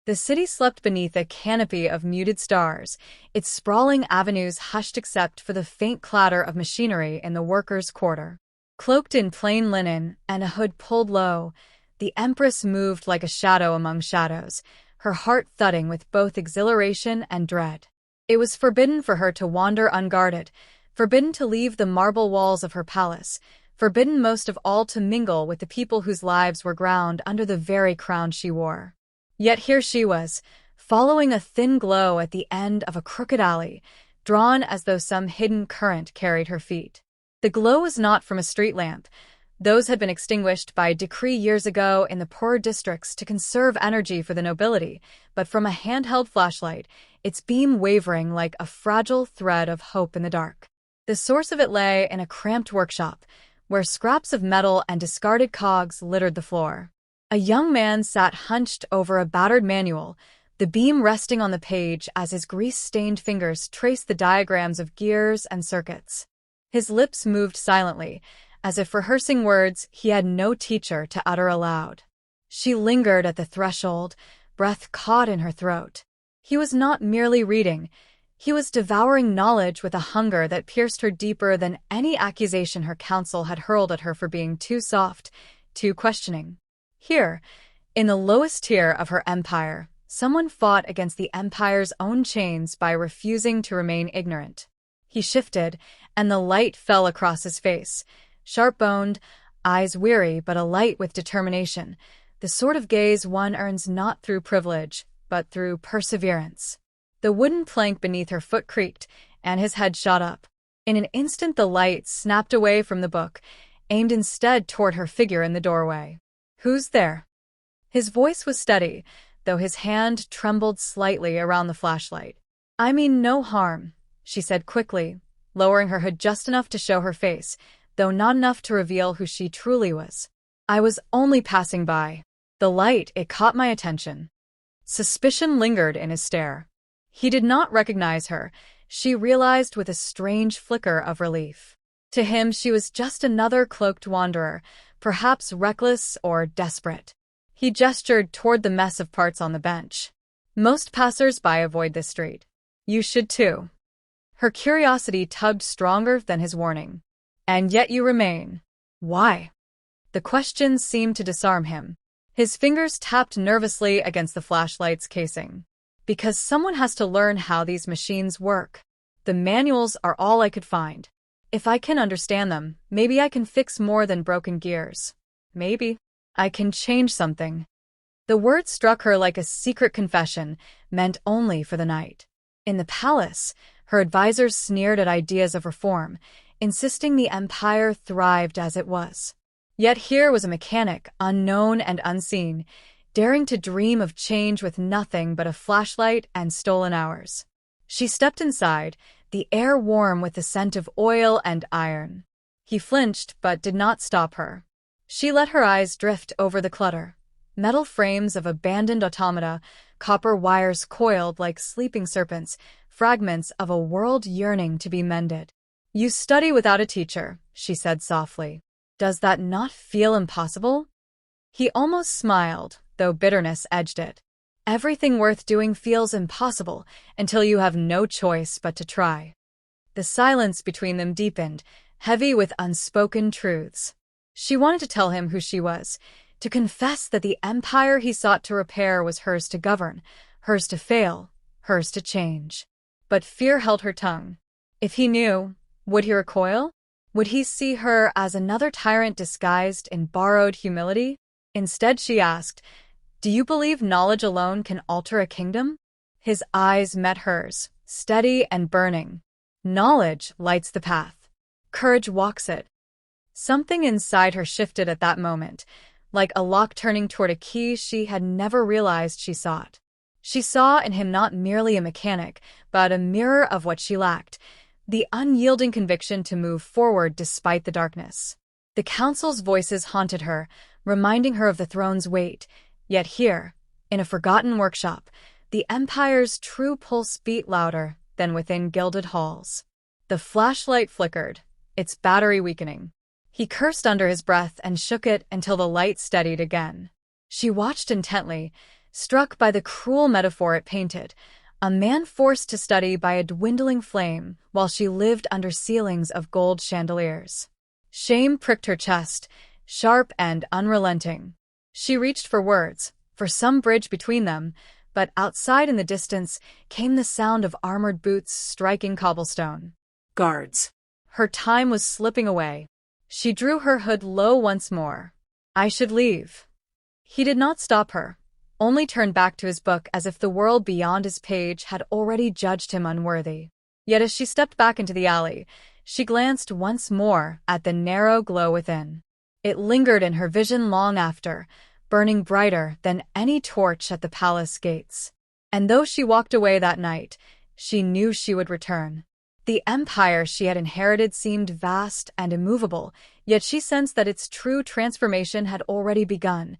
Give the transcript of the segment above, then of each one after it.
The city slept beneath a canopy of muted stars, its sprawling avenues hushed except for the faint clatter of machinery in the workers' quarter. Cloaked in plain linen and a hood pulled low, the Empress moved like a shadow among shadows, her heart thudding with both exhilaration and dread. It was forbidden for her to wander unguarded, forbidden to leave the marble walls of her palace, forbidden most of all to mingle with the people whose lives were ground under the very crown she wore. Yet here she was, following a thin glow at the end of a crooked alley, drawn as though some hidden current carried her feet. The glow was not from a street lamp. Those had been extinguished by decree years ago in the poorer districts to conserve energy for the nobility, but from a handheld flashlight, its beam wavering like a fragile thread of hope in the dark. The source of it lay in a cramped workshop, where scraps of metal and discarded cogs littered the floor. A young man sat hunched over a battered manual, the beam resting on the page as his grease-stained fingers traced the diagrams of gears and circuits. His lips moved silently, as if rehearsing words he had no teacher to utter aloud. She lingered at the threshold, breath caught in her throat. He was not merely reading. He was devouring knowledge with a hunger that pierced her deeper than any accusation her counsel had hurled at her for being too soft, too questioning. Here, in the lowest tier of her empire, someone fought against the empire's own chains by refusing to remain ignorant. He shifted, and the light fell across his face, sharp-boned, eyes weary but alight with determination, the sort of gaze one earns not through privilege, but through perseverance. The wooden plank beneath her foot creaked, and his head shot up. In an instant the light snapped away from the book, aimed instead toward her figure in the doorway. "Who's there?" His voice was steady, though his hand trembled slightly around the flashlight. "I mean no harm," she said quickly, lowering her hood just enough to show her face, though not enough to reveal who she truly was. "I was only passing by." The light, it caught my attention. Suspicion lingered in his stare. He did not recognize her, she realized with a strange flicker of relief. To him she was just another cloaked wanderer, perhaps reckless or desperate. He gestured toward the mess of parts on the bench. "Most passers-by avoid this street. You should too." Her curiosity tugged stronger than his warning. "And yet you remain. Why?" The question seemed to disarm him. His fingers tapped nervously against the flashlight's casing. "Because someone has to learn how these machines work. The manuals are all I could find. If I can understand them, maybe I can fix more than broken gears. Maybe I can change something." The word struck her like a secret confession, meant only for the night. In the palace, her advisors sneered at ideas of reform, insisting the empire thrived as it was. Yet here was a mechanic, unknown and unseen, daring to dream of change with nothing but a flashlight and stolen hours. She stepped inside, the air warm with the scent of oil and iron. He flinched but did not stop her. She let her eyes drift over the clutter. Metal frames of abandoned automata, copper wires coiled like sleeping serpents, fragments of a world yearning to be mended. "You study without a teacher," she said softly. "Does that not feel impossible?" He almost smiled, though bitterness edged it. "Everything worth doing feels impossible until you have no choice but to try." The silence between them deepened, heavy with unspoken truths. She wanted to tell him who she was, to confess that the empire he sought to repair was hers to govern, hers to fail, hers to change. But fear held her tongue. If he knew, would he recoil? Would he see her as another tyrant disguised in borrowed humility? Instead she asked, "Do you believe knowledge alone can alter a kingdom?" His eyes met hers, steady and burning. "Knowledge lights the path. Courage walks it." Something inside her shifted at that moment, like a lock turning toward a key she had never realized she sought. She saw in him not merely a mechanic, but a mirror of what she lacked, the unyielding conviction to move forward despite the darkness. The council's voices haunted her, reminding her of the throne's weight, yet here, in a forgotten workshop, the empire's true pulse beat louder than within gilded halls. The flashlight flickered, its battery weakening. He cursed under his breath and shook it until the light steadied again. She watched intently, struck by the cruel metaphor it painted. A man forced to study by a dwindling flame while she lived under ceilings of gold chandeliers. Shame pricked her chest, sharp and unrelenting. She reached for words, for some bridge between them, but outside in the distance came the sound of armored boots striking cobblestone. Guards. Her time was slipping away. She drew her hood low once more. I should leave. He did not stop her, only turned back to his book as if the world beyond his page had already judged him unworthy. Yet as she stepped back into the alley, she glanced once more at the narrow glow within. It lingered in her vision long after, burning brighter than any torch at the palace gates. And though she walked away that night, she knew she would return. The empire she had inherited seemed vast and immovable, yet she sensed that its true transformation had already begun,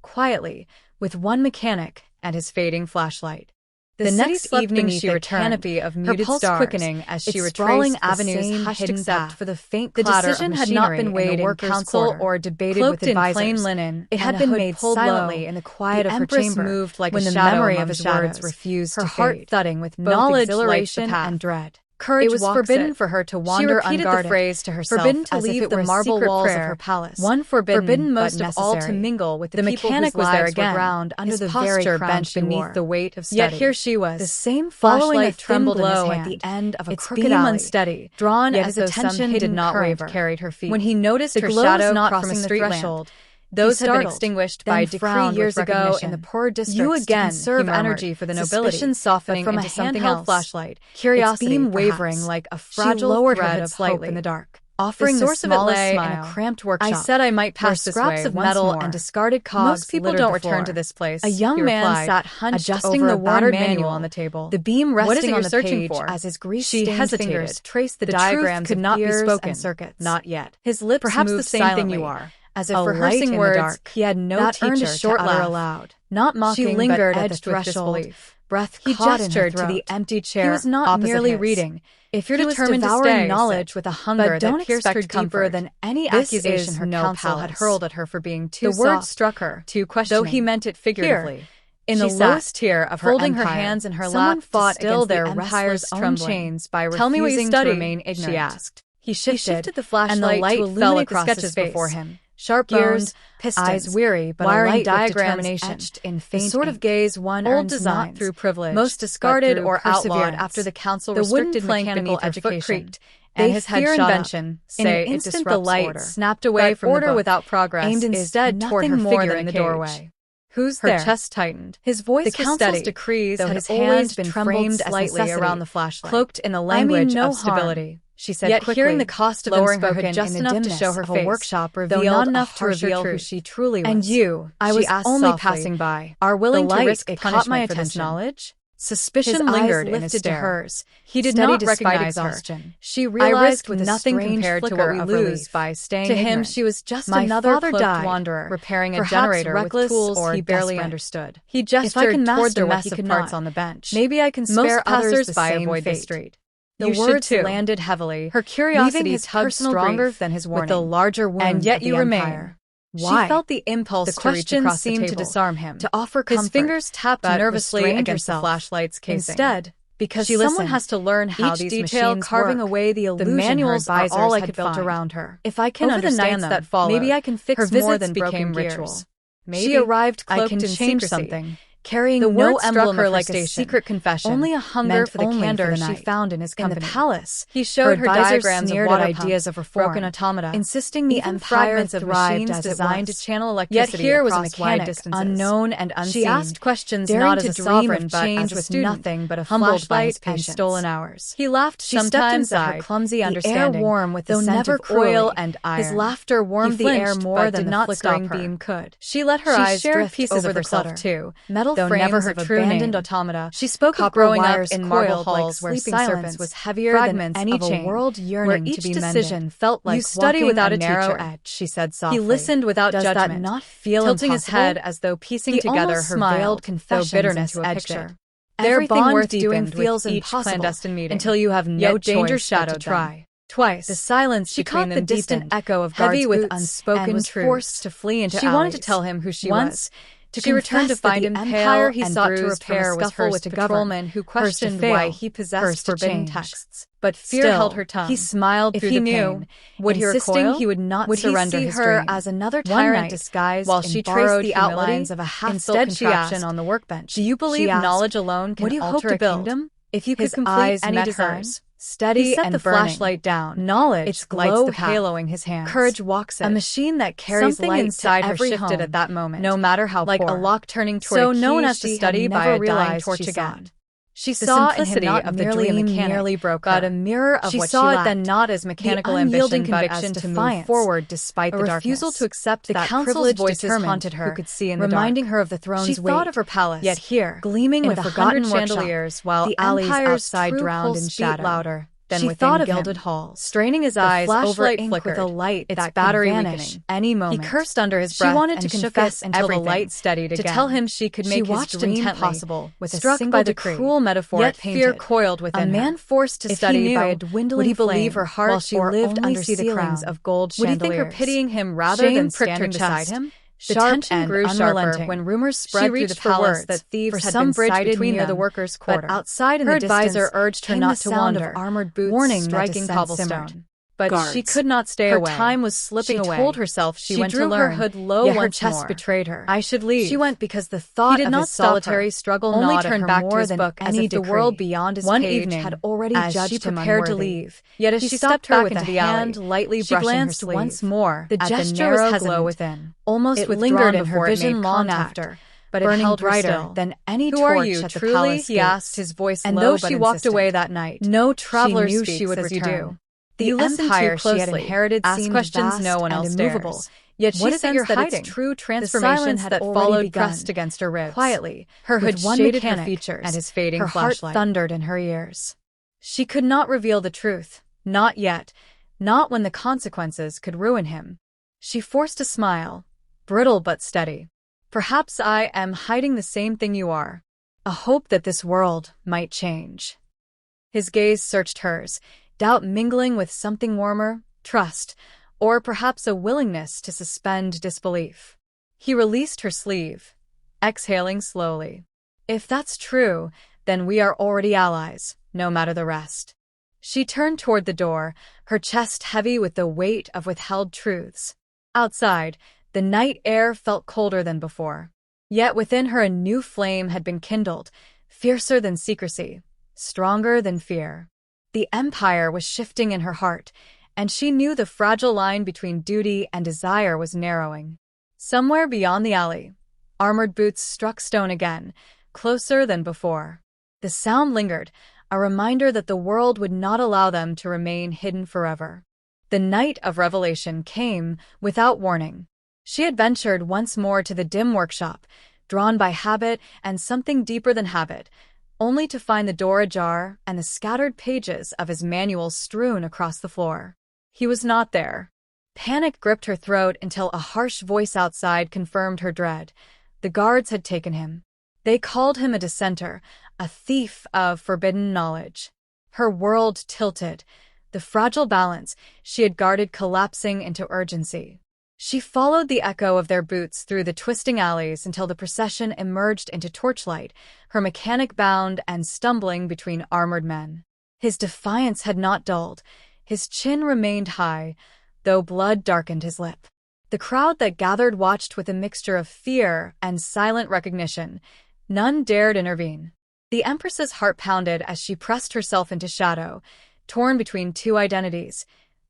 quietly, with one mechanic and his fading flashlight. The next evening she returned, canopy of muted stars, quickening as she retraced avenues hushed except for the faint clatter of machinery. The decision had not been weighed in council or debated with advisors. Cloaked in plain linen, it had been made silently in the quiet of her chamber. Moved like when a shadow, the memory of his words refused to fade, her heart thudding with both exhilaration and dread. Courage. It was forbidden for her to wander unguarded. She repeated the phrase to herself, forbidden to leave the marble walls of her palace. One forbidden most of all to mingle with the people mechanic whose lives were ground under the very bench beneath the weight of study. Yet here she was, the same flashlight trembled low at the end of a crooked alley, unsteady, drawn as though some hidden current carried her feet. When he noticed her shadow crossing the threshold, those had been extinguished by decree years ago in the poor districts. You again conserve energy for the nobility, suspicion softening from into something else. Flashlight, curiosity, its beam wavering like a fragile thread of hope in the dark, offering the smallest smile in a cramped workshop. I said I might pass this way. Scraps of metal and discarded cogs. Most people don't return to this place. A young man sat hunched adjusting the watered manual on the table. The beam resting on the page as his grease-stained fingers traced the diagrams could not be spoken. Circuits. Not yet. His lips perhaps the same thing you are. As if rehearsing words, he had no teacher a short to utter aloud. Not mocking, she lingered at the threshold. Breath he gestured to the empty chair. He was not merely reading. If you're determined to stay, knowledge with a hunger that pierced her deeper than any accusation her counsel had hurled at her for being too soft. The word struck her, too questioning, though he meant it figuratively. In the lowest tier of her folding her hands in her lap, fought against their empire's own chains by refusing to remain ignorant. She asked. He shifted the flashlight and the light to illuminate the sketches before him. Sharp ears, pistons, eyes weary, but wiring diagrams etched in faint the sort of gaze one earns not through privilege, most discarded or outlawed after the council restricted mechanical education. And his head invention, say it disrupts the light order. Snapped away from order the book, without progress, aimed instead toward her figure in the doorway. Who's there? Her chest tightened. His voice was steady, decrees though his hands been framed slightly around the flashlight, cloaked in the language of stability. She said yet quickly, hearing the cost of lowering her hood just enough to show her face, workshop revealed not enough to reveal who she truly was. And you, I was only passing by, are willing to risk punishment for this knowledge? Suspicion lingered in his stare. To hers. He did not recognize exhaustion. She realized with nothing compared to what we lose by staying to him. She was just another cloaked wanderer, repairing a generator with tools he barely understood. He gestured towards the mess of parts on the bench. Maybe I can spare others by avoid the street. The words landed heavily, her curiosity tugged stronger than his warning, with the larger wound and yet you remain. Why? She felt the impulse the question seemed to disarm him, to offer comfort. His fingers tapped nervously against the flashlight's casing. Instead, because someone has to learn how these machines carving away the illusion the manuals are all I could build around her. If I can understand them, that followed, maybe I can fix more than broken ritual. Maybe she arrived cloaked in secrecy, carrying no emblem her like a secret confession, only a hunger for the candor she found in his company. In the palace, he showed her diagrams of water ideas of reform, broken automata, insisting the fragments of machines designed to channel electricity. Yet here was a mechanic, unknown and unseen. She asked questions not as a sovereign, but as a student, nothing but a flashlight and stolen hours. He laughed sometimes at her clumsy understanding, the air warm with the scent of oil and iron. His laughter warmed the air more than the flickering beam could. She let her eyes drift over the herself too. Metal though never her true abandoned automata. She spoke of growing up in marble halls where silence was heavier than any chain, world yearning to be decision felt like you study without a narrow edge. She said softly. He listened without judgment, that not feel tilting his head as though piecing together her veiled confessions bitterness into a picture. Everything worth doing feels impossible until you have no choice but to try. Twice, the silence between them distant echo of heavy with unspoken truths, forced to flee into alleys. She wanted to tell him who she was. She returned to find him pale he sought to repair was her patrolman who questioned why he possessed forbidden texts. But fear held her tongue. He smiled through the pain, would he recoil? He would not surrender his dream. As another tyrant disguised while she traced the outlines of a half-built contraption on the workbench. Do you believe knowledge alone can alter a kingdom? If you could complete any design, steady and the flashlight down. Knowledge, its glow haloing his hands. Courage walks it. A machine that carries something light inside her shifted at that moment, no matter how like poor. A lock turning toward so a key no one has to study by a dying torch again. She saw simplicity of the dream nearly broke her. But a mirror of what she lacked. She saw it then not as mechanical ambition, but as to move forward despite the darkness. A refusal to accept that council's voices haunted her, who could see in the reminding her of the throne's weight. She thought of her palace, yet here, gleaming with 100 chandeliers, while the alleys outside drowned in shadow. Louder than within gilded halls, straining his eyes over ink with a light its battery vanish any moment. He cursed under his breath. She wanted to confess until the light steadied again. To tell him she could make his dream possible with a single decree. Cruel metaphor, yet fear coiled within her. A man forced to study by a dwindling flame. Would he believe her heart while she lived under ceilings of gold chandeliers? Would he think her pitying him rather than standing beside him? The tension grew sharper when rumors spread through the palace that thieves had been sighted near the workers' quarter. But outside in the distance, her advisor urged her not to wander, armored boots warning striking cobblestone. But guards. She could not stay away. Her time was slipping away. She told herself she went to learn. Her hood low yet her chest betrayed her. I should leave. She went because the thought of his solitary struggle only turned back to his book as if the world beyond his page had already judged him prepared to leave. Yet as she stepped back into the hand, lightly brushing her sleeve, once more, the gesture was hesitant, within, almost lingered in her vision long after. But it held brighter than any torch at the palace. He asked, his voice low but insistent. And though she walked away that night, no traveler knew she would return. The empire she had inherited asked questions no one else dares. Yet she sensed that its true transformation had followed pressed against her ribs. Quietly, her hood shaded her features, and his fading her flashlight thundered in her ears. She could not reveal the truth, not yet, not when the consequences could ruin him. She forced a smile, brittle but steady. Perhaps I am hiding the same thing you are, a hope that this world might change. His gaze searched hers, doubt mingling with something warmer, trust, or perhaps a willingness to suspend disbelief. He released her sleeve, exhaling slowly. If that's true, then we are already allies, no matter the rest. She turned toward the door, her chest heavy with the weight of withheld truths. Outside, the night air felt colder than before. Yet within her a new flame had been kindled, fiercer than secrecy, stronger than fear. The empire was shifting in her heart, and she knew the fragile line between duty and desire was narrowing. Somewhere beyond the alley, armored boots struck stone again, closer than before. The sound lingered, a reminder that the world would not allow them to remain hidden forever. The night of revelation came without warning. She had ventured once more to the dim workshop, drawn by habit and something deeper than habit, only to find the door ajar and the scattered pages of his manual strewn across the floor. He was not there. Panic gripped her throat until a harsh voice outside confirmed her dread. The guards had taken him. They called him a dissenter, a thief of forbidden knowledge. Her world tilted, the fragile balance she had guarded collapsing into urgency. She followed the echo of their boots through the twisting alleys until the procession emerged into torchlight, her mechanic bound and stumbling between armored men. His defiance had not dulled. His chin remained high, though blood darkened his lip. The crowd that gathered watched with a mixture of fear and silent recognition. None dared intervene. The Empress's heart pounded as she pressed herself into shadow, torn between two identities.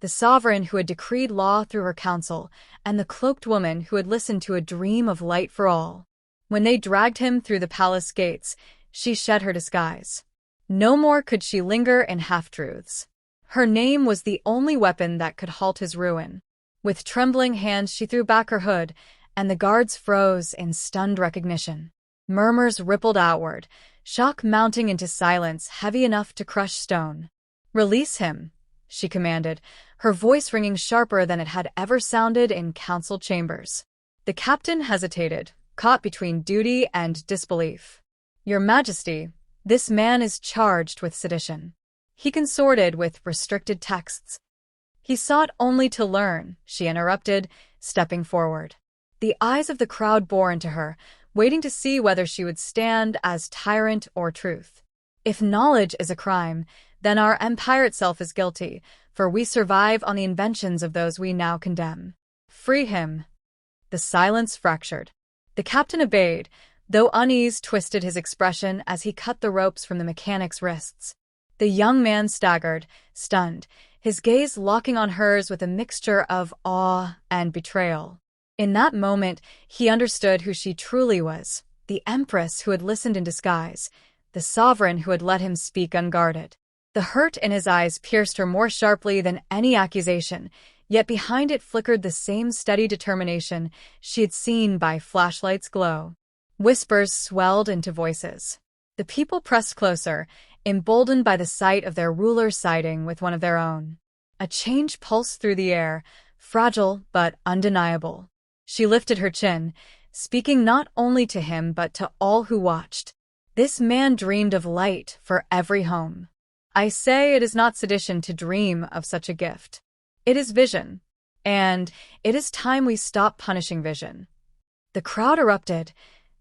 The sovereign who had decreed law through her council, and the cloaked woman who had listened to a dream of light for all. When they dragged him through the palace gates, she shed her disguise. No more could she linger in half-truths. Her name was the only weapon that could halt his ruin. With trembling hands she threw back her hood, and the guards froze in stunned recognition. Murmurs rippled outward, shock mounting into silence heavy enough to crush stone. "Release him," she commanded, her voice ringing sharper than it had ever sounded in council chambers. The captain hesitated, caught between duty and disbelief. "Your Majesty, this man is charged with sedition." He consorted with restricted texts. "He sought only to learn," she interrupted, stepping forward. The eyes of the crowd bore into her, waiting to see whether she would stand as tyrant or truth. If knowledge is a crime, then our empire itself is guilty, for we survive on the inventions of those we now condemn. Free him. The silence fractured. The captain obeyed, though unease twisted his expression as he cut the ropes from the mechanic's wrists. The young man staggered, stunned, his gaze locking on hers with a mixture of awe and betrayal. In that moment, he understood who she truly was, the Empress who had listened in disguise, the sovereign who had let him speak unguarded. The hurt in his eyes pierced her more sharply than any accusation, yet behind it flickered the same steady determination she had seen by flashlight's glow. Whispers swelled into voices. The people pressed closer, emboldened by the sight of their ruler siding with one of their own. A change pulsed through the air, fragile but undeniable. She lifted her chin, speaking not only to him but to all who watched. This man dreamed of light for every home. I say it is not sedition to dream of such a gift. It is vision. And it is time we stop punishing vision. The crowd erupted,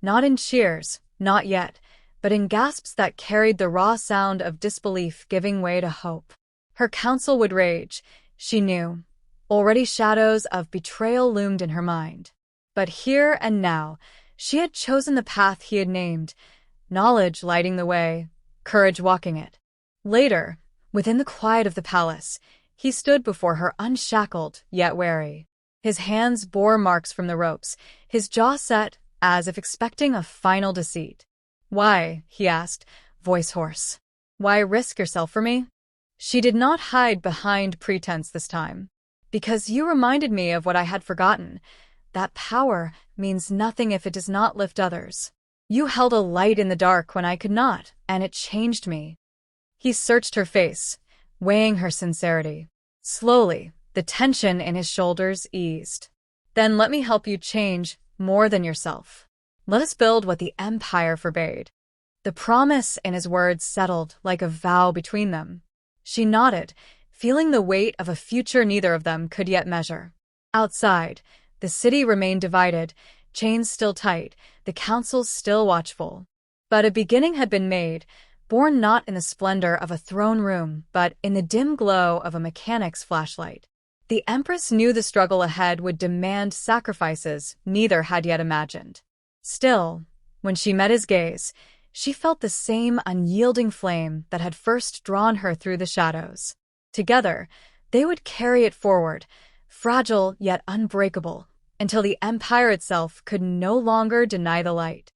not in cheers, not yet, but in gasps that carried the raw sound of disbelief giving way to hope. Her counsel would rage, she knew. Already shadows of betrayal loomed in her mind. But here and now, she had chosen the path he had named, knowledge lighting the way, courage walking it. Later, within the quiet of the palace, he stood before her unshackled, yet wary. His hands bore marks from the ropes, his jaw set, as if expecting a final deceit. "Why?" he asked, voice hoarse. "Why risk yourself for me?" She did not hide behind pretense this time. "Because you reminded me of what I had forgotten. That power means nothing if it does not lift others. You held a light in the dark when I could not, and it changed me." He searched her face, weighing her sincerity. Slowly, the tension in his shoulders eased. "Then let me help you change more than yourself. Let us build what the Empire forbade." The promise in his words settled like a vow between them. She nodded, feeling the weight of a future neither of them could yet measure. Outside, the city remained divided, chains still tight, the councils still watchful. But a beginning had been made, born not in the splendor of a throne room, but in the dim glow of a mechanic's flashlight. The Empress knew the struggle ahead would demand sacrifices neither had yet imagined. Still, when she met his gaze, she felt the same unyielding flame that had first drawn her through the shadows. Together, they would carry it forward, fragile yet unbreakable, until the Empire itself could no longer deny the light.